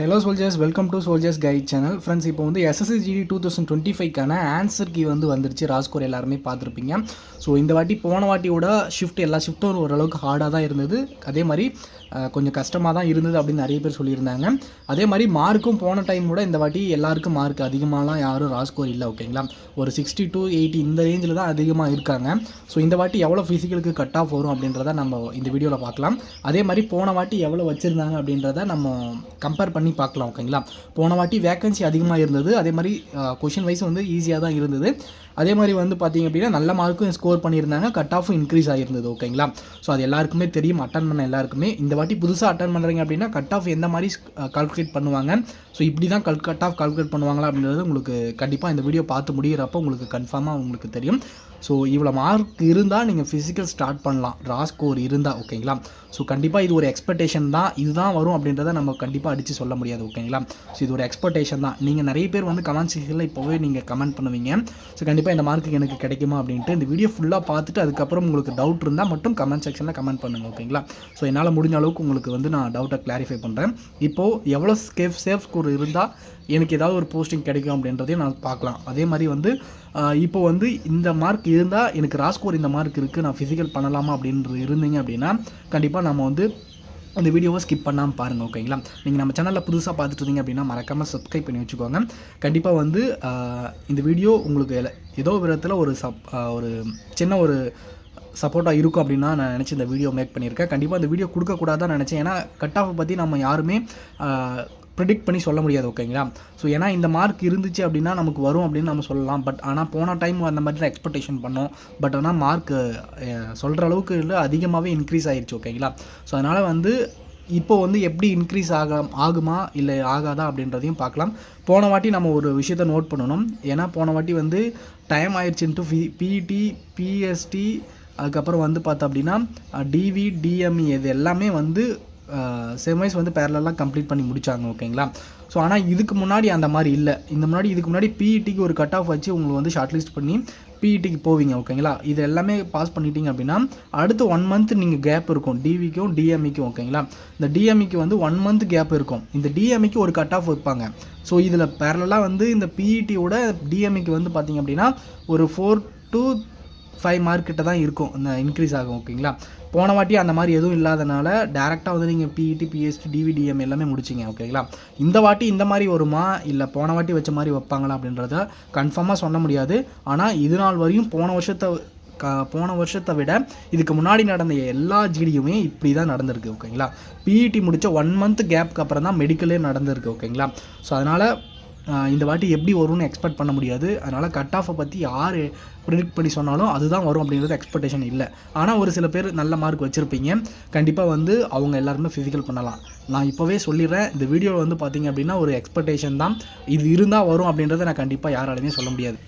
Hello soldiers, welcome to soldiers guide channel. Friends, இப்போ வந்து SSSGD 2025க்கான answer key வந்துருச்சு. ராஸ்கோர் எல்லாருமே பார்த்துருப்பீங்க. ஸோ இந்த வாட்டி போன வாட்டியோட எல்லா ஷிஃப்ட்டும் ஓரளவுக்கு ஹார்டாக தான் இருந்தது. அதே மாதிரி கொஞ்சம் கஷ்டமாக தான் இருந்தது அப்படின்னு நிறைய பேர் சொல்லியிருந்தாங்க. அதே மாதிரி மார்க்கும் போன டைமோட இந்த வாட்டி எல்லாருக்கும் மார்க் அதிகமாகலாம் யாரும் ராஸ்கோர் இல்லை. ஓகேங்களா, ஒரு 60 to 80 இந்த ரேஞ்சில் தான் அதிகமாக இருக்காங்க. ஸோ இந்த வாட்டி எவ்வளோ ஃபிசிக்கலுக்கு கட் ஆஃப் வரும் அப்படின்றத நம்ம இந்த வீடியோவில் பார்க்கலாம். அதே மாதிரி போன வாட்டி எவ்வளோ வச்சுருந்தாங்க அப்படின்றத நம்ம கம்பேர் பண்ணி பார்க்கலாம். ஓகேங்களா, போன வாட்டி வேக்கன்சி அதிகமாக இருந்தது. அதே மாதிரி கொஷின் வைஸ் வந்து ஈஸியாக தான் இருந்தது. அதே மாதிரி வந்து பார்த்திங்க அப்படின்னா நல்ல மார்க்கும் ஸ்கோர் பண்ணியிருந்தாங்க, கட் ஆஃபும் இன்க்ரீஸ் ஆகிருந்தது. ஓகேங்களா, ஸோ அது எல்லாருக்குமே தெரியும், அட்டன் பண்ண எல்லாருக்குமே. இந்த வாட்டி புதுசாக அட்டன் பண்ணுறீங்க அப்படின்னா கட் ஆஃப் எந்த மாதிரி கால்குலேட் பண்ணுவாங்க, ஸோ இப்படி தான் கட் ஆஃப் கால்குலேட் பண்ணுவாங்களா அப்படின்றது உங்களுக்கு கண்டிப்பாக இந்த வீடியோ பார்த்து முடிகிறப்போ உங்களுக்கு கன்ஃபார்மாக உங்களுக்கு தெரியும். ஸோ இவ்வளோ மார்க் இருந்தால் நீங்கள் ஃபிசிக்கல் ஸ்டார்ட் பண்ணலாம், ராஸ்கோர் இருந்தால். ஓகேங்களா, ஸோ கண்டிப்பாக இது ஒரு எக்ஸ்பெக்டேஷன் தான், இதுதான் வரும் அப்படின்றத நம்ம கண்டிப்பாக அடித்து சொல்ல முடியாது. ஓகேங்களா, ஸோ இது ஒரு எக்ஸ்பெக்டேஷன் தான். நீங்கள் நிறைய பேர் வந்து கமெண்ட் செக்ஷனில் இப்போவே நீங்கள் கமெண்ட் பண்ணுவீங்க, ஸோ கண்டிப்பாக இந்த மார்க்கு எனக்கு கிடைக்குமா அப்படின்ட்டு. இந்த வீடியோ ஃபுல்லாக பார்த்துட்டு அதுக்கப்புறம் உங்களுக்கு டவுட் இருந்தால் மட்டும் கமெண்ட் செக்ஷனில் கமெண்ட் பண்ணுங்கள். ஓகேங்களா, ஸோ என்னால் முடிஞ்ச அளவுக்கு உங்களுக்கு வந்து நான் டவுட்டை கிளாரிஃபை பண்ணுறேன். இப்போது எவ்வளோ சேஃப் ஸ்கோர் இருந்தால் எனக்கு ஏதாவது ஒரு போஸ்டிங் கிடைக்கும் அப்படின்றதையும் நான் பார்க்கலாம். அதே மாதிரி வந்து இப்போ வந்து இந்த மார்க் இருந்தால் எனக்கு ராஸ்கோர் இந்த மார்க் இருக்குது, நான் ஃபிசிக்கல் பண்ணலாமா அப்படின்றது இருந்தீங்க அப்படின்னா கண்டிப்பாக நம்ம வந்து இந்த வீடியோவை ஸ்கிப் பண்ணாமல் பாருங்கள். ஓகேங்களா, நீங்கள் நம்ம சேனலில் புதுசாக பார்த்துட்டு இருந்தீங்க அப்படின்னா மறக்காமல் சப்ஸ்கிரைப் பண்ணி வச்சுக்கோங்க. கண்டிப்பாக வந்து இந்த வீடியோ உங்களுக்கு ஏதோ விதத்தில் ஒரு சின்ன ஒரு சப்போர்ட்டாக இருக்கும் அப்படின்னா நான் நினச்சி இந்த வீடியோ மேக் பண்ணியிருக்கேன். கண்டிப்பாக இந்த வீடியோ கொடுக்கக்கூடாதான் நினச்சேன். ஏன்னா கட் ஆஃபை பற்றி நம்ம யாருமே ப்ரிடிக்ட் பண்ணி சொல்ல முடியாது. ஓகேங்களா, ஸோ ஏன்னா இந்த மார்க் இருந்துச்சு அப்படின்னா நமக்கு வரும் அப்படின்னு நம்ம சொல்லலாம். பட் ஆனால் போன டைம் அந்த மாதிரி தான் எக்ஸ்பெக்டேஷன் பண்ணோம். பட் ஆனால் மார்க் சொல்கிற அளவுக்கு இல்லை, அதிகமாகவே இன்க்ரீஸ் ஆகிடுச்சு. ஓகேங்களா, ஸோ அதனால் வந்து இப்போ வந்து எப்படி இன்க்ரீஸ் ஆகுமா இல்லை ஆகாதா அப்படின்றதையும் பார்க்கலாம். போன வாட்டி நம்ம ஒரு விஷயத்தை நோட் பண்ணணும். ஏன்னா போன வாட்டி வந்து டைம் ஆயிடுச்சுன்ட்டு பிஇடி, பிஎஸ்டி, அதுக்கப்புறம் வந்து பார்த்தோம் அப்படின்னா டிவி, டிஎம்இ இது எல்லாமே வந்து செமைஸ் வந்து பேரலெல்லாம் கம்ப்ளீட் பண்ணி முடித்தாங்க. ஓகேங்களா, ஸோ ஆனால் இதுக்கு முன்னாடி அந்த மாதிரி இல்லை. இதுக்கு முன்னாடி பிஇடிக்கு ஒரு கட் ஆஃப் வச்சு உங்களுக்கு வந்து ஷார்ட் லிஸ்ட் பண்ணி பிஇடிக்கு போவீங்க. ஓகேங்களா, இது எல்லாமே பாஸ் பண்ணிட்டீங்க அப்படின்னா அடுத்து 1 month நீங்கள் கேப் இருக்கும் டிவிக்கும் டிஎம்இக்கும். ஓகேங்களா, இந்த டிஎம்இக்கு வந்து 1 month கேப் இருக்கும். இந்த டிஎம்இக்கு ஒரு கட் ஆஃப் வைப்பாங்க. ஸோ இதில் பேரலாக வந்து இந்த பிஇடியோட டிஎம்இக்கு வந்து பார்த்திங்க அப்படின்னா ஒரு 4 to 5 மார்க் கிட்ட தான் இருக்கும், இந்த இன்க்ரீஸ் ஆகும். ஓகேங்களா, போன வாட்டி அந்த மாதிரி எதுவும் இல்லாதனால டேரெக்டாக வந்து நீங்கள் பிஇடி, பிஎஸ்டி, டிவிடிஎம் எல்லாமே முடிச்சிங்க. ஓகேங்களா, இந்த வாட்டி இந்த மாதிரி வருமா இல்லை போன வாட்டி வச்ச மாதிரி வைப்பாங்களா அப்படின்றத கன்ஃபார்மாக சொல்ல முடியாது. ஆனால் இது நாள் வரையும் போன வருஷத்தை விட இதுக்கு முன்னாடி நடந்த எல்லா ஜிடியுமே இப்படி தான் நடந்திருக்கு. ஓகேங்களா, பிஇடி முடித்த 1 month கேப்புக்கு அப்புறம் தான் மெடிக்கலே நடந்திருக்கு. ஓகேங்களா, ஸோ அதனால் இந்த வாட்டி எப்படி வரும்னு எக்ஸ்பெக்ட் பண்ண முடியாது. அதனால் கட் ஆஃபை பற்றி யார் ப்ரிடிக்ட் பண்ணி சொன்னாலும் அதுதான் வரும் அப்படின்றது எக்ஸ்பெக்டேஷன் இல்லை. ஆனால் ஒரு சில பேர் நல்ல மார்க் வச்சுருப்பீங்க, கண்டிப்பாக வந்து அவங்க எல்லாருமே ஃபிசிக்கல் பண்ணலாம். நான் இப்போவே சொல்லிடுறேன், இந்த வீடியோவில் வந்து பார்த்திங்க அப்படின்னா ஒரு எக்ஸ்பெக்டேஷன் தான், இது இருந்தால் வரும் அப்படின்றத நான் கண்டிப்பாக யாராலுமே சொல்ல முடியாது.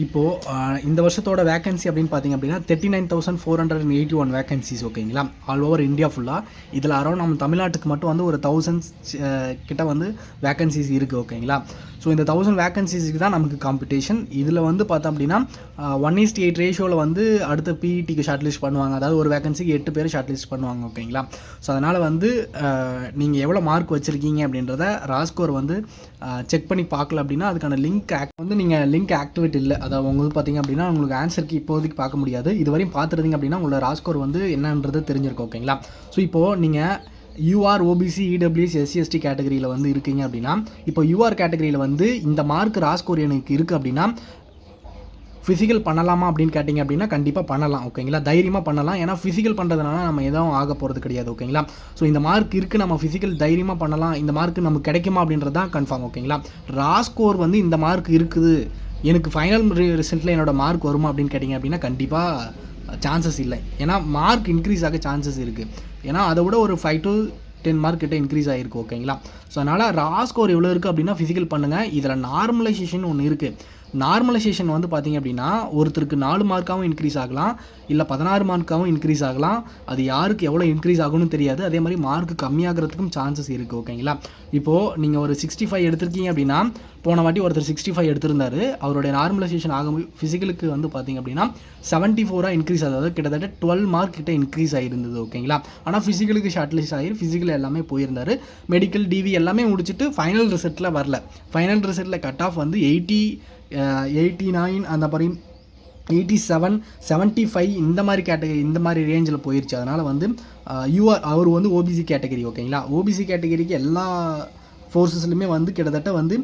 இப்போது இந்த வருஷத்தோட வேகன்சி அப்படின்னு பார்த்திங்க அப்படின்னா 39,481 வேகன்சிஸ். ஓகேங்களா, ஆல் ஓவர் இந்தியா ஃபுல்லாக. இதில் அரௌண்ட் நம்ம தமிழ்நாட்டுக்கு மட்டும் வந்து ஒரு 1000 கிட்ட வந்து வேகன்சிஸ் இருக்குது. ஓகேங்களா, ஸோ இந்த 1000 வேகன்சிஸுக்கு தான் நமக்கு காம்படிஷன். இதில் வந்து பார்த்தோம் அப்படின்னா 1:8 ரேஷியோவில் வந்து அடுத்த பிஇடிக்கு ஷார்ட் லிஸ்ட் பண்ணுவாங்க. அதாவது ஒரு வேகன்சிக்கு 8 பேர் ஷார்ட் லிஸ்ட் பண்ணுவாங்க. ஓகேங்களா, ஸோ அதனால் வந்து நீங்கள் எவ்வளோ மார்க் வச்சுருக்கீங்க அப்படின்றத ராஸ்கோர் வந்து செக் பண்ணி பார்க்கல அப்படின்னா அதுக்கான லிங்க் ஆக்டிவேட் இல்லை. அதாவது உங்களுக்கு பார்த்திங்க அப்படின்னா உங்களுக்கு ஆன்சருக்கு இப்போதைக்கு பார்க்க முடியாது. இதுவரையும் பார்த்துருந்தீங்க அப்படின்னா உங்களோட ராஸ்கோர் வந்து என்னன்றது தெரிஞ்சிருக்கும். ஓகேங்களா, ஸோ இப்போது நீங்கள் யூஆர், ஓபிசி, இடபிள்யூஎஸ், எஸ்சி கேட்டகரியில் வந்து இருக்கீங்க அப்படின்னா, இப்போ யூஆர் கேட்டகரியில் வந்து இந்த மார்க் ராஸ்கோர் எனக்கு இருக்குது அப்படின்னா ஃபிசிக்கல் பண்ணலாமா அப்படின்னு கேட்டிங்க அப்படின்னா கண்டிப்பாக பண்ணலாம். ஓகேங்களா, தைரியமாக பண்ணலாம். ஏன்னா ஃபிசிக்கல் பண்ணுறதுனால நம்ம எதுவும் ஆக போகிறது கிடையாது. ஓகேங்களா, ஸோ இந்த மார்க் இருக்குது, நம்ம ஃபிசிக்கல் தைரியமாக பண்ணலாம். இந்த மார்க் நமக்கு கிடைக்குமா அப்படின்றது தான் கன்ஃபார்ம். ஓகேங்களா, ராஸ்கோர் வந்து இந்த மார்க் இருக்குது, எனக்கு ஃபைனல் ரிசல்ட்டில் என்னோடய மார்க் வருமா அப்படின்னு கேட்டிங்க அப்படின்னா கண்டிப்பாக சான்சஸ் இல்லை. ஏன்னா மார்க் இன்க்ரீஸ் ஆக சான்சஸ் இருக்குது. ஏன்னா அதை விட ஒரு 5 to 10 மார்க் கிட்ட இன்க்ரீஸ் ஆகிருக்கு. ஓகேங்களா, ஸோ அதனால் ராஸ்கோர் எவ்வளோ இருக்குது அப்படின்னா ஃபிசிக்கல் பண்ணுங்கள். இதில் நார்மலைசேஷன் ஒன்று இருக்குது. நார்மலைசேஷன் வந்து பார்த்திங்க அப்படின்னா ஒருத்தருக்கு 4 மார்க்காகவும் இன்க்ரீஸ் ஆகலாம், இல்லை 16 மார்க்காகவும் இன்க்ரீஸ் ஆகலாம். அது யாருக்கு எவ்வளோ இன்க்ரீஸ் ஆகும்னு தெரியாது. அதே மாதிரி மார்க் கம்மியாகிறதுக்கும் சான்சஸ் இருக்குது. ஓகேங்களா, இப்போது நீங்கள் ஒரு 65 எடுத்திருக்கீங்க அப்படின்னா போன வாட்டி ஒருத்தர் 65 எடுத்திருந்தார், அவருடைய நார்மலைசேஷன் ஆகும் ஃபிசிக்கலுக்கு வந்து பார்த்திங்க அப்படின்னா 74 இன்க்ரீஸ், அதாவது கிட்டத்தட்ட 12 மார்க் கிட்ட இன்க்ரீஸ் ஆகிருந்தது. ஓகேங்களா, ஆனால் ஃபிசிக்கலுக்கு ஷார்ட் லிஸ்ட் ஆகி ஃபிசிக்கல் எல்லாமே போயிருந்தார். மெடிக்கல், டிவி எல்லாமே முடிச்சுட்டு ஃபைனல் ரிசல்ட்டில் வரல. ஃபைனல் ரிசல்ட்டில் கட் ஆஃப் வந்து 89 அந்த மாதிரி 87, 75 இந்த மாதிரி கேட்டகரி, இந்த மாதிரி ரேஞ்சில் போயிடுச்சு. அதனால் வந்து அவர் வந்து ஓபிசி கேட்டகரி. ஓகேங்களா, ஓபிசி கேட்டகரிக்கு எல்லா ஃபோர்ஸஸ்லையுமே வந்து கிட்டத்தட்ட வந்து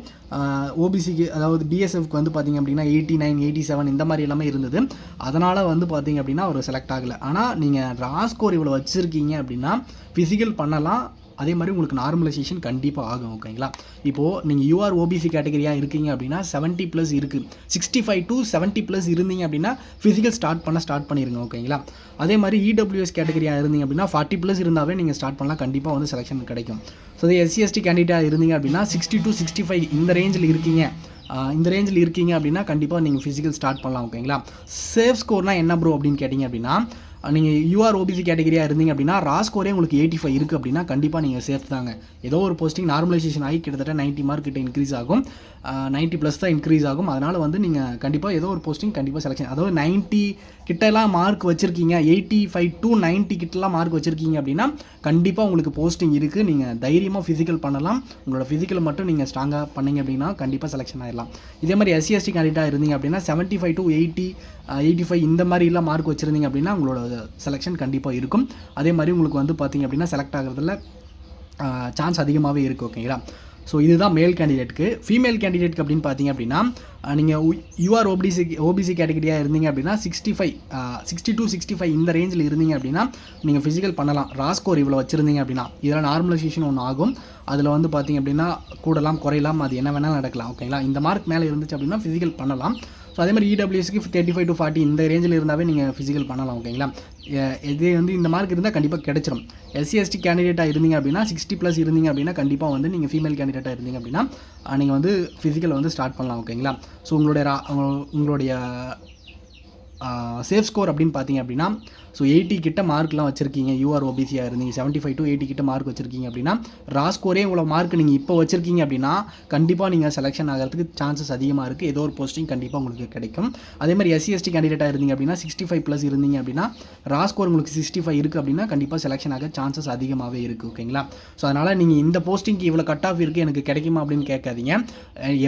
ஓபிசிக்கு, அதாவது பிஎஸ்எஃப்க்கு வந்து பார்த்திங்க அப்படின்னா 89, 87 இந்த மாதிரி எல்லாமே இருந்தது. அதனால் வந்து பார்த்திங்க அப்படின்னா அவர் செலக்ட் ஆகலை. ஆனால் நீங்கள் ரா ஸ்கோர் இவ்வளோ வச்சுருக்கீங்க அப்படின்னா ஃபிசிக்கல் பண்ணலாம். அதே மாதிரி உங்களுக்கு நார்மலைசேஷன் கண்டிப்பாக ஆகும். ஓகேங்களா, இப்போது நீங்கள் யூஆர் ஓபிசி கேட்டகரியாக இருக்கீங்க அப்படின்னா 70+ இருக்குது. 65 to 70+ இருந்தீங்க அப்படின்னா ஃபிசிக்கல் ஸ்டார்ட் பண்ணிடுங்க. ஓகேங்களா, அதே மாதிரி இடபிள்யூஎஸ் கேட்டகரியாக இருந்தீங்க அப்படின்னா 40+ இருந்தாவே நீங்கள் ஸ்டார்ட் பண்ணலாம், கண்டிப்பாக வந்து செலெக்ஷன் கிடைக்கும். ஸோ இது எஸ்சி/எஸ்டி கேண்டிடேட்டாக இருந்தீங்க அப்படின்னா 60 to 65 இந்த ரேஞ்சில் இருக்கீங்க அப்படின்னா கண்டிப்பாக நீங்கள் ஃபிசிக்கல் ஸ்டார்ட் பண்ணலாம். ஓகேங்களா, சேஃப் ஸ்கோர்னால் என்ன ப்ரோ அப்படின்னு கேட்டிங்க அப்படின்னா, நீங்கள் யூஆர் ஓபிசி கேட்டகரியாக இருந்தீங்க அப்படின்னா ரா ஸ்கோரே உங்களுக்கு 85 இருக்குது அப்படின்னா கண்டிப்பாக நீங்கள் சேஃப் தாங்க. ஏதோ ஒரு போஸ்டிங் நார்மலைசேஷன் ஆகி கிட்டத்தட்ட 90 மார்க் கிட்ட இன்க்ரீஸ் ஆகும், 90+ தான் இன்க்ரீஸ் ஆகும். அதனால் வந்து நீங்கள் கண்டிப்பாக ஏதோ ஒரு போஸ்டிங் கண்டிப்பாக செலெக்ஷன், அதாவது 90 கிட்டலாம் மார்க் வச்சுருக்கீங்க, 85 to 90 கிட்டலாம் மார்க் வச்சுருக்கீங்க அப்படின்னா கண்டிப்பாக உங்களுக்கு போஸ்டிங் இருக்குது. நீங்கள் தைரியமாக ஃபிசிக்கல் பண்ணலாம். உங்களோட ஃபிசிக்கல் மட்டும் நீங்கள் ஸ்ட்ராங்காக பண்ணிங்க அப்படின்னா கண்டிப்பாக செலெக்ஷன் ஆகிடலாம். இதே மாதிரி எஸ்சி/எஸ்டி கேண்டிடேட்டாக இருந்தீங்க அப்படின்னா 75 to 80, 85 இந்த மாதிரிலாம் மார்க் வச்சுருந்தீங்க அப்படின்னா உங்களோட செலெக்ஷன் கண்டிப்பாக இருக்கும். அதே மாதிரி உங்களுக்கு வந்து பார்த்திங்க அப்படின்னா செலக்ட் ஆகிறதுல சான்ஸ் அதிகமாகவே இருக்குது. ஓகேங்களா, ஸோ இதுதான் மேல் கேண்டிடேட்டுக்கு. ஃபீமேல் கேண்டிடேட்டுக்கு அப்படின்னு பார்த்தீங்க அப்படின்னா நீங்கள் யூஆர் ஓபிசி கேட்டகரியாக இருந்தீங்க அப்படின்னா 60 to 65 இந்த ரேஞ்சில் இருந்தீங்க அப்படின்னா நீங்கள் ஃபிசிக்கல் பண்ணலாம். ரா ஸ்கோர் இவ்வளோ வச்சுருந்தீங்க அப்படின்னா இதில் நார்மலைசேஷன் ஒன்று ஆகும். அதில் வந்து பார்த்திங்க அப்படின்னா கூடலாம் குறையலாம், அது என்ன வேணாலும் நடக்கலாம். ஓகேங்களா, இந்த மார்க் மேலே இருந்துச்சு அப்படின்னா ஃபிசிக்கல் பண்ணலாம். ஸோ அதே மாதிரி இடபிள்யூஎஸ்க்கு 35 to 40 இந்த ரேஞ்சில் இருந்தாவே நீங்கள் ஃபிசிக்கல் பண்ணலாம். ஓகேங்களா, இதே வந்து இந்த மார்க் இருந்தால் கண்டிப்பாக கிடைச்சிடும். எஸ்சி/எஸ்டி கேண்டிடேட்டாக இருந்தீங்க அப்படின்னா 60+ இருந்தீங்க அப்படின்னா கண்டிப்பாக வந்து நீங்கள் ஃபீமேல் கேண்டிடேட்டாக இருந்தீங்க அப்படின்னா நீங்கள் வந்து ஃபிசிக்கல் வந்து ஸ்டார்ட் பண்ணலாம். ஓகேங்களா, ஸோ உங்களுடைய சேஃப் ஸ்கோர் அப்படின்னு பார்த்தீங்க அப்படின்னா ஸோ 80 கிட்ட மார்க்லாம் வச்சுருக்கீங்க, யூஆர் ஓபிசியாக இருந்தீங்க 75 to 80 கிட்ட மார்க் வச்சுருக்கீங்க அப்படின்னா ரா ஸ்கோரே இவ்வளோ மார்க் நீங்கள் இப்போ வச்சுருக்கீங்க அப்படின்னா கண்டிப்பாக நீங்கள் செலெக்ஷன் ஆகிறதுக்கு சான்சஸ் அதிகமாக இருக்குது. ஏதோ ஒரு போஸ்டிங் கண்டிப்பாக உங்களுக்கு கிடைக்கும். அதே மாதிரி எஸ்சி/எஸ்டி கேண்டிடேட்டாக இருந்தீங்க அப்படின்னா 65+ இருந்தீங்க அப்படின்னா ரா ஸ்கோர் உங்களுக்கு 65 இருக்குது அப்படின்னா கண்டிப்பாக செலெக்ஷன் ஆக சான்சஸ் அதிகமாகவே இருக்குது. ஓகேங்களா, ஸோ அதனால் நீங்கள் இந்த போஸ்டிங்க்கு இவ்வளோ கட் ஆஃப் இருக்குது எனக்கு கிடைக்குமா அப்படின்னு கேட்காதீங்க.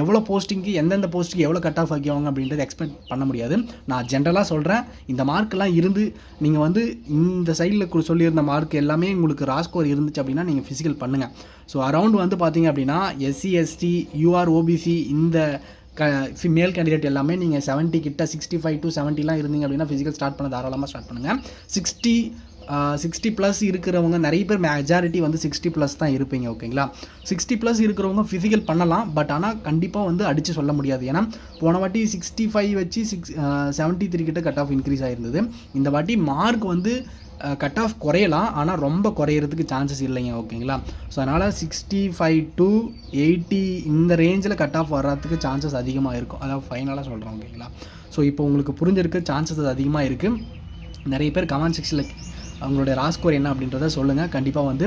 எவ்வளோ போஸ்டிங்க்கு எந்தெந்த போஸ்ட்டுக்கு எவ்வளோ கட் ஆஃப் ஆக்கிவாங்க அப்படின்றத எக்ஸ்பெக்ட் பண்ண முடியாது. நான் ஜென்ரலாக சொல்கிறேன், இந்த மார்க்கெலாம் இருந்து நீங்கள் வந்து இந்த சைடில் சொல்லியிருந்த மார்க் எல்லாமே உங்களுக்கு ரா ஸ்கோர் இருந்துச்சு அப்படின்னா நீங்கள் ஃபிசிக்கல் பண்ணுங்கள். ஸோ அரவுண்ட் வந்து பார்த்தீங்க அப்படின்னா எஸ்சி/எஸ்டி, யூஆர் ஓபிசி இந்த மேல் கேண்டிடேட் எல்லாமே நீங்கள் 70 கிட்ட 65 to 70 இருந்தீங்க அப்படின்னா ஃபிசிக்கல் ஸ்டார்ட் பண்ண தாராளமாக ஸ்டார்ட் பண்ணுங்கள். 60+ இருக்கிறவங்க நிறைய பேர் மெஜாரிட்டி வந்து 60+ தான் இருப்பீங்க. ஓகேங்களா, 60+ இருக்கிறவங்க ஃபிசிக்கல் பண்ணலாம். பட் ஆனால் கண்டிப்பாக வந்து அடித்து சொல்ல முடியாது. ஏன்னா போன வாட்டி 65 வச்சு 73 கிட்ட கட் ஆஃப் இன்க்ரீஸ் ஆகிருந்தது. இந்த வாட்டி மார்க் வந்து கட் ஆஃப் குறையலாம், ஆனால் ரொம்ப குறையிறதுக்கு சான்சஸ் இல்லைங்க. ஓகேங்களா, ஸோ அதனால் 65 to 80 இந்த ரேஞ்சில் கட் ஆஃப் வர்றதுக்கு சான்சஸ் அதிகமாக இருக்கும். அதாவது ஃபைனலாக சொல்கிறோம். ஓகேங்களா, ஸோ இப்போ உங்களுக்கு புரிஞ்சிருக்கு சான்சஸ் அதிகமாக இருக்குது. நிறைய பேர் கமெண்ட் செக்ஷனில் அவங்களுடைய ரா ஸ்கோர் என்ன அப்படின்றத சொல்லுங்கள். கண்டிப்பாக வந்து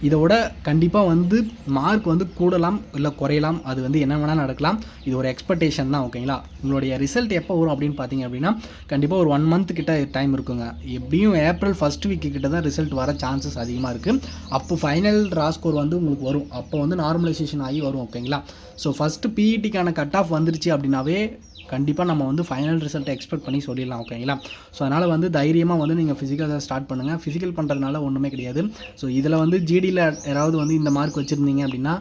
இதோட கண்டிப்பாக வந்து மார்க் வந்து கூடலாம் இல்லை குறையலாம், அது வந்து என்ன வேணால் நடக்கலாம். இது ஒரு எக்ஸ்பெக்டேஷன் தான். ஓகேங்களா, உங்களுடைய ரிசல்ட் எப்போ வரும் அப்படின்னு பார்த்தீங்க அப்படின்னா கண்டிப்பாக ஒரு 1 month கிட்ட டைம் இருக்குங்க. எப்படியும் ஏப்ரல் ஃபர்ஸ்ட் வீக் கிட்ட தான் ரிசல்ட் வர சான்சஸ் அதிகமாக இருக்குது. அப்போ ஃபைனல் ரா ஸ்கோர் வந்து உங்களுக்கு வரும். அப்போ வந்து நார்மலைசேஷன் ஆகி வரும். ஓகேங்களா, ஸோ ஃபஸ்ட்டு பிஇடிக்கான கட் ஆஃப் வந்துருச்சு அப்படின்னாவே கண்டிப்பாக நம்ம வந்து ஃபைனல் ரிசல்ட்டை எக்ஸ்பெக்ட் பண்ணி சொல்லிடலாம். ஓகேங்களா, ஸோ அதனால் வந்து தைரியமாக வந்து நீங்கள் ஃபிசிக்கலை ஸ்டார்ட் பண்ணுங்கள். ஃபிசிக்கல் பண்ணுறதுனால ஒன்றுமே கிடையாது. ஸோ இதில் வந்து ஜிடியில் யாராவது வந்து இந்த மார்க் வச்சுருந்தீங்க அப்படின்னா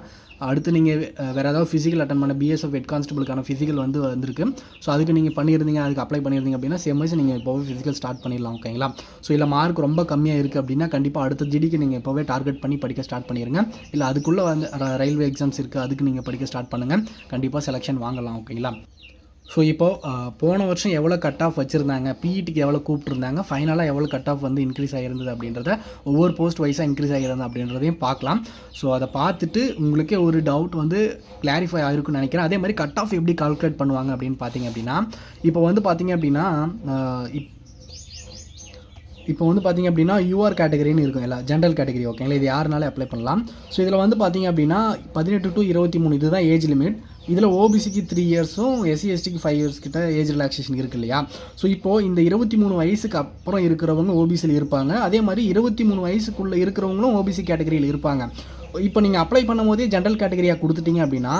அடுத்து நீங்கள் வேறு ஏதாவது ஃபிசிக்கல் அட்டன் பண்ண பிஎஸ்எஃப் ஹெட் கான்ஸ்டபிளுக்கான ஃபிசிக்கல் வந்து வந்திருக்கு. ஸோ அதுக்கு நீங்கள் பண்ணியிருந்தீங்க, அதுக்கு அப்ளை பண்ணியிருந்தீங்க அப்படின்னா சேம் வைஸ் நீங்கள் இப்போவே ஃபிசிக்கல் ஸ்டார்ட் பண்ணிடலாம். ஓகேங்களா, ஸோ இல்லை மார்க் ரொம்ப கம்மியாக இருக்குது அப்படின்னா கண்டிப்பாக அடுத்த ஜிடிக்கு நீங்கள் இப்போவே டார்கெட் பண்ணி படிக்க ஸ்டார்ட் பண்ணிடுங்க. இல்லை அதுக்குள்ளே வந்து ரயில்வே எக்ஸாம்ஸ் இருக்குது, அதுக்கு நீங்கள் படிக்க ஸ்டார்ட் பண்ணுங்கள். கண்டிப்பாக செலெக்ஷன் வாங்கலாம். ஓகேங்களா, ஸோ இப்போது போன வருஷம் எவ்வளோ கட் ஆஃப் வச்சுருந்தாங்க, பிஇடிக்கு எவ்வளோ கூப்பிட்ருந்தாங்க, ஃபைனலாக எவ்வளோ கட் ஆஃப் வந்து இன்க்ரீஸ் ஆகிருந்தது அப்படின்றத ஒவ்வொரு போஸ்ட் வைஸாக இன்க்ரீஸ் ஆகிருந்தது அப்படின்றதையும் பார்க்கலாம். ஸோ அதை பார்த்துட்டு உங்களுக்கே ஒரு டவுட் வந்து கிளாரிஃபை ஆகிருக்குன்னு நினைக்கிறேன். அதே மாதிரி கட் ஆஃப் எப்படி கால்குலேட் பண்ணுவாங்க அப்படின்னு பார்த்தீங்க அப்படின்னா இப்போ வந்து பார்த்தீங்க அப்படின்னா யூஆர் கேட்டகரின்னு இருக்கும், இல்லை ஜென்ரல் கேட்டகரி. ஓகேங்களா, இது யாருனாலும் அப்ளை பண்ணலாம். ஸோ இதில் வந்து பார்த்தீங்க அப்படின்னா 18 to 23 இதுதான் ஏஜ் லிமிட். இதில் ஓபிசிக்கு 3 இயர்ஸும் எஸ்சி எஸ்டிக்கு 5 இயர்ஸ் கிட்ட ஏஜ் ரிலாக்ஸேஷன் இருக்குது இல்லையா. ஸோ இப்போது இந்த 23 வயசுக்கு அப்புறம் இருக்கிறவங்க ஓபிசியில் இருப்பாங்க. அதே மாதிரி 23 வயசுக்குள்ளே இருக்கிறவங்களும் ஓபிசி கேட்டகரியில் இருப்பாங்க. இப்போ நீங்கள் அப்ளை பண்ணும் போதே ஜென்ரல் கேட்டகரியாக கொடுத்துட்டீங்க அப்படின்னா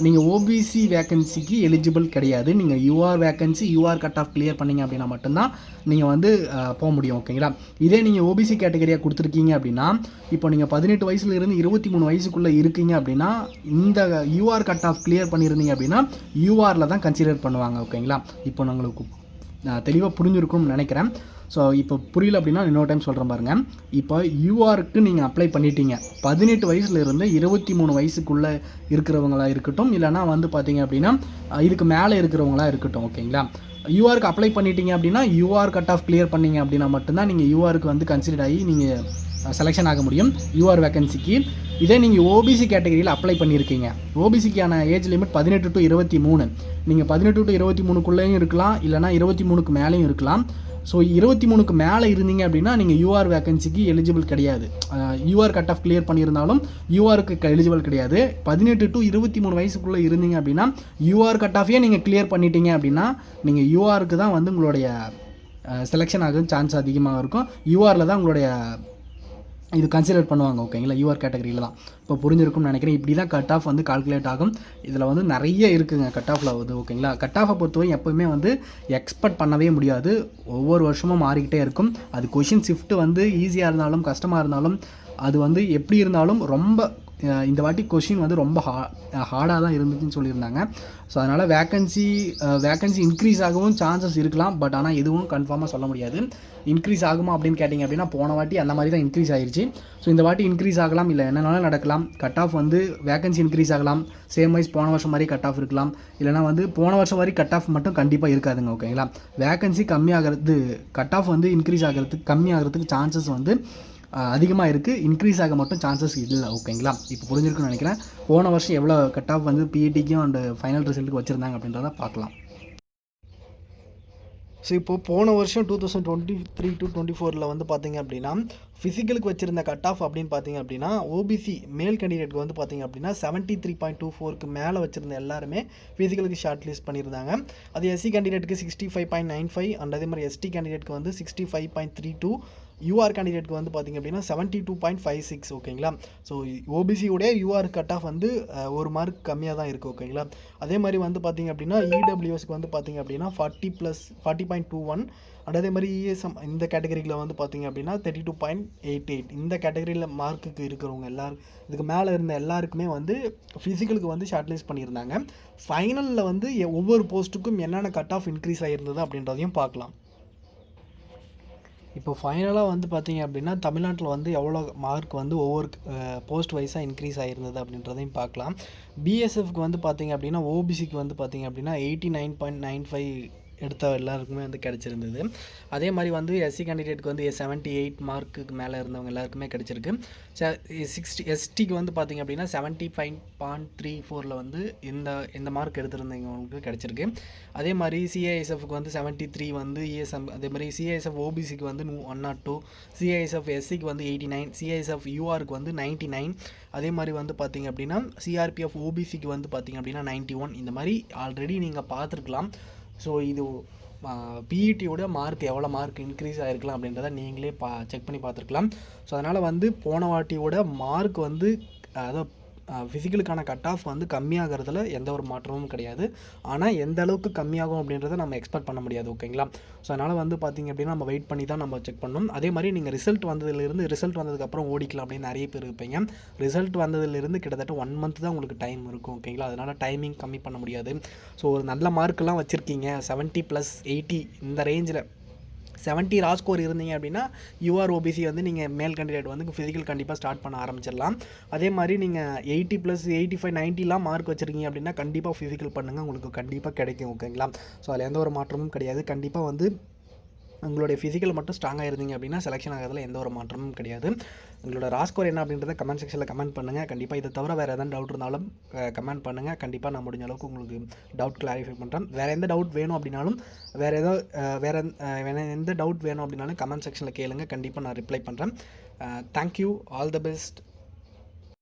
நீங்கள் ஓபிசி வேக்கன்சிக்கு எலிஜிபிள் கிடையாது. நீங்கள் UR vacancy UR cut off clear பண்ணிங்க அப்படின்னா மட்டும்தான் நீங்கள் வந்து போக முடியும். ஓகேங்களா. இதே நீங்கள் ஓபிசி கேட்டகரியாக கொடுத்துருக்கீங்க அப்படின்னா இப்போ நீங்கள் 18 வயசுலேருந்து 23 வயசுக்குள்ளே இருக்கீங்க அப்படின்னா இந்த யூஆர் கட் ஆஃப் கிளியர் பண்ணியிருந்தீங்க அப்படின்னா யூஆரில் தான் கன்சிடர் பண்ணுவாங்க. ஓகேங்களா. இப்போ உங்களுக்கு தெளிவாக புரிஞ்சிருக்கும்னு நினைக்கிறேன். ஸோ இப்போ புரியல அப்படின்னா இன்னொரு டைம் சொல்கிறேன் பாருங்கள். இப்போ யூஆருக்கு நீங்கள் அப்ளை பண்ணிட்டீங்க. 18 வயசுலேருந்து 23 வயசுக்குள்ளே இருக்கிறவங்களா இருக்கட்டும், இல்லைனா வந்து பார்த்தீங்க அப்படின்னா இதுக்கு மேலே இருக்கிறவங்களா இருக்கட்டும். ஓகேங்களா. யூஆருக்கு அப்ளை பண்ணிட்டீங்க அப்படின்னா யூஆர் கட் ஆஃப் கிளியர் பண்ணிங்க அப்படின்னா மட்டும்தான் நீங்கள் யூஆருக்கு வந்து கன்சிடர் ஆகி நீங்கள் செலெக்ஷன் ஆக முடியும் யூஆர் வேக்கன்சிக்கு. இதே நீங்கள் ஓபிசி கேட்டகரியில் அப்ளை பண்ணியிருக்கீங்க. ஓபிசிக்கான ஏஜ் லிமிட் 18 to 23. நீங்கள் 18 to 23க்குள்ளேயும் இருக்கலாம், இல்லைனா 23க்கு மேலேயும் இருக்கலாம். ஸோ 23க்கு மேலே இருந்தீங்க அப்படின்னா நீங்கள் யூஆர் வேக்கன்சிக்கு எலிஜிபிள் கிடையாது. யூஆர் கட் ஆஃப் கிளியர் பண்ணியிருந்தாலும் யூஆருக்கு எலிஜிபிள் கிடையாது. 18 to 23 வயசுக்குள்ளே இருந்தீங்க அப்படின்னா யூஆர் கட் ஆஃபே நீங்கள் கிளியர் பண்ணிட்டீங்க அப்படின்னா நீங்கள் யூஆருக்கு தான் வந்து உங்களுடைய செலெக்ஷன் ஆக சான்ஸ் அதிகமாக இருக்கும். யூஆரில் தான் உங்களுடைய இது கன்சிடர் பண்ணுவாங்க. ஓகேங்களா. யூஆர் கேட்டகரியில் தான். இப்போ புரிஞ்சிருக்கும்னு நினைக்கிறேன். இப்படி தான் கட் ஆஃப் வந்து கால்குலேட் ஆகும். இதில் வந்து நிறைய இருக்குங்க கட் ஆஃபில் வந்து. ஓகேங்களா. கட் ஆஃபை பொறுத்தவரை எப்போவுமே வந்து எக்ஸ்பெக்ட் பண்ணவே முடியாது. ஒவ்வொரு வருஷமும் மாறிக்கிட்டே இருக்கும். அது கொஷின் ஷிஃப்ட் வந்து ஈஸியாக இருந்தாலும் கஷ்டமாக இருந்தாலும் அது வந்து எப்படி இருந்தாலும் ரொம்ப இந்த வாட்டி கொஷின் வந்து ரொம்ப ஹார்டாக தான் இருந்துச்சுன்னு சொல்லியிருந்தாங்க. ஸோ அதனால் வேக்கன்சி இன்க்ரீஸ் ஆகவும் சான்சஸ் இருக்கலாம். பட் ஆனால் எதுவும் கன்ஃபார்மாக சொல்ல முடியாது. இன்க்ரீஸ் ஆகுமா அப்படின்னு கேட்டிங்க அப்படின்னா போன வாட்டி அந்த மாதிரி தான் இன்க்ரீஸ் ஆகிருச்சு. ஸோ இந்த வாட்டி இன்க்ரீஸ் ஆகலாம், இல்லை என்னென்னாலும் நடக்கலாம். கட் ஆஃப் வந்து வேக்கன்சி இன்க்ரீஸ் ஆகலாம். சேம் வைஸ் போன வருஷம் மாதிரி கட் ஆஃப் இருக்கலாம், இல்லைனா வந்து போன வருஷம் மாதிரி கட் ஆஃப் மட்டும் கண்டிப்பாக இருக்காதுங்க. ஓகேங்களா. வேக்கன்சி கம்மியாகிறது, கட் ஆஃப் வந்து இன்க்ரீஸ் ஆகிறதுக்கு கம்மியாகிறதுக்கு சான்சஸ் வந்து அதிகமாக இருக்குது. இன்க்ரீஸ் ஆக மட்டும் சான்சஸ் இல்லை. ஓகேங்களா. இப்போ புரிஞ்சிருக்குன்னு நினைக்கிறேன். போன வருஷம் எவ்வளோ கட் ஆஃப் வந்து பிஇடிக்கும் அண்ட் ஃபைனல் ரிசல்ட்டுக்கு வச்சுருந்தாங்க அப்படின்றத பார்க்கலாம். ஸோ இப்போது போன வருஷம் 2023 to 24 வந்து பார்த்திங்க அப்படின்னா ஃபிசிக்கலுக்கு வச்சுருந்த கட் ஆஃப் அப்படின்னு பார்த்திங்க அப்படின்னா ஓபிசி மேல் கேண்டிடேட்க்கு வந்து பார்த்திங்க அப்படின்னா 73.24க்கு மேலே வச்சுருந்த எல்லாருமே ஃபிசிக்கலுக்கு ஷார்ட் லிஸ்ட் பண்ணியிருந்தாங்க. அது எஸ்சி கேண்டிடேட்டுக்கு 65.95 அண்ட் அதே மாதிரி எஸ்டி கேண்டிடேட்க்கு வந்து 65.32, யூஆர் கேண்டிடேட்க்கு வந்து பார்த்திங்க அப்படின்னா 72.56. ஓகேங்களா. ஸோ ஓபிசியோடைய யூஆர் கட் ஆஃப் வந்து ஒரு மார்க் கம்மியாக தான் இருக்குது. ஓகேங்களா. அதே மாதிரி வந்து பார்த்திங்க அப்படின்னா இடபிள்யூஎஸ்க்கு வந்து பார்த்திங்க அப்படின்னா 40+40.21 அண்ட் அதே மாதிரி இஎஸ்எம் இந்த கேட்டகரியில் வந்து பார்த்திங்க அப்படின்னா 32.88. இந்த கேட்டகரியில் மார்க்குக்கு இருக்கிறவங்க எல்லோரும் இதுக்கு மேலே இருந்த எல்லாருக்குமே வந்து ஃபிசிக்கலுக்கு வந்து ஷார்ட்லிஸ்ட் பண்ணியிருந்தாங்க. ஃபைனலில் வந்து ஒவ்வொரு போஸ்ட்டுக்கும் என்னென்ன கட் ஆஃப் இன்க்ரீஸ் ஆகிருந்தது அப்படின்றதையும் பார்க்கலாம். இப்போ ஃபைனலாக வந்து பார்த்திங்க அப்படின்னா தமிழ்நாட்டில் வந்து எவ்வளோ மார்க் வந்து ஒவ்வொரு போஸ்ட் வைஸாக இன்க்ரீஸ் ஆகிருந்தது அப்படின்றதையும் பார்க்கலாம். பிஎஸ்எஃப்க்கு வந்து பார்த்திங்க அப்படின்னா ஓபிசிக்கு வந்து பார்த்திங்க அப்படின்னா 89.95 எடுத்த எல்லாருக்குமே வந்து கிடச்சிருந்தது. அதே மாதிரி வந்து எஸ்சி கேண்டிடேட்க்கு வந்து 78 மார்க்குக்கு மேலே இருந்தவங்க எல்லாருக்குமே கிடச்சிருக்கு. 60 எஸ்டிக்கு வந்து பார்த்திங்க அப்படின்னா 75.34 வந்து இந்த மார்க் எடுத்திருந்தவங்களுக்கு கிடச்சிருக்கு. அதே மாதிரி சிஐஎஸ்எஃப்க்கு வந்து 73 வந்து இஎஸ்எம், அதே மாதிரி சிஐஎஸ்எஃப் ஓபிசிக்கு வந்து 102, சிஐஎஸ்எஃப் எஸ்சிக்கு வந்து 89, சிஐஎஸ்எஃப் யூஆருக்கு வந்து 99. அதே மாதிரி வந்து பார்த்திங்க அப்படின்னா சிஆர்பிஎஃப் ஓபிசிக்கு வந்து பார்த்திங்க அப்படின்னா 91. இந்த மாதிரி ஆல்ரெடி நீங்கள் பார்த்துருக்கலாம். ஸோ இது பிஇடியோட மார்க் எவ்வளோ மார்க் இன்க்ரீஸ் ஆகிருக்கலாம் அப்படின்றத நீங்களே செக் பண்ணி பார்த்துருக்கலாம். ஸோ அதனால் வந்து போன வாட்டியோட மார்க் வந்து அதாவது ஃபிசிக்கலுக்கான கட் ஆஃப் வந்து கம்மியாகிறதுல எந்த ஒரு மாற்றமும் கிடையாது. ஆனால் எந்த அளவுக்கு கம்மியாகும் அப்படின்றத நம்ம எக்ஸ்பெக்ட் பண்ண முடியாது. ஓகேங்களா. ஸோ அதனால் வந்து பார்த்திங்க அப்படின்னா நம்ம வெயிட் பண்ணி தான் நம்ம செக் பண்ணணும். அதே மாதிரி நீங்கள் ரிசல்ட் வந்ததுக்கப்புறம் ஓடிக்கலாம் அப்படின்னு நிறைய பேர் இருப்பீங்க. ரிசல்ட் வந்ததுலேருந்து கிட்டத்தட்ட 1 month தான் உங்களுக்கு டைம் இருக்கும். ஓகேங்களா. அதனால் டைமிங் கம்மி பண்ண முடியாது. ஸோ ஒரு நல்ல மார்க்கெல்லாம் வச்சுருக்கீங்க 70+80 இந்த ரேஞ்சில் 70 ரா ஸ்கோர் இருந்தீங்க அப்படின்னா யூஆர் ஓபிசி வந்து நீங்கள் மேல் கேண்டிடேட் வந்து ஃபிசிக்கல் கண்டிப்பாக ஸ்டார்ட் பண்ண ஆரம்பிச்சிடலாம். அதே மாதிரி நீங்கள் 80+85 90லாம் மார்க் வச்சுருக்கீங்க அப்படின்னா கண்டிப்பாக ஃபிசிக்கல் பண்ணுங்கள், உங்களுக்கு கண்டிப்பாக கிடைக்கும். ஓகேங்களா. ஸோ அதில் எந்த ஒரு மாற்றமும் கிடையாது. கண்டிப்பாக வந்து உங்களுடைய ஃபிசிக்கல் மட்டும் ஸ்ட்ராங்காக இருந்தீங்க அப்படின்னா செலெக்ஷன் ஆகிறதுல எந்த ஒரு மாற்றமும் கிடையாது. உங்களோட ரா ஸ்கோர் என்ன அப்படின்றத கமெண்ட் செக்ஷனில் கமெண்ட் பண்ணுங்கள். கண்டிப்பாக இதை தவிர வேறு எதாவது டவுட் இருந்தாலும் கமெண்ட் பண்ணுங்கள். கண்டிப்பாக நான் முடிஞ்ச அளவுக்கு உங்களுக்கு டவுட் கிளாரிஃபை பண்ணுறேன். வேறு எந்த டவுட் வேணும் அப்படின்னாலும் வேறு எந்த டவுட் வேணும் அப்படின்னாலும் கமெண்ட் செக்ஷனில் கேளுங்க. கண்டிப்பாக நான் ரிப்ளை பண்ணுறேன். தேங்க்யூ. All the best.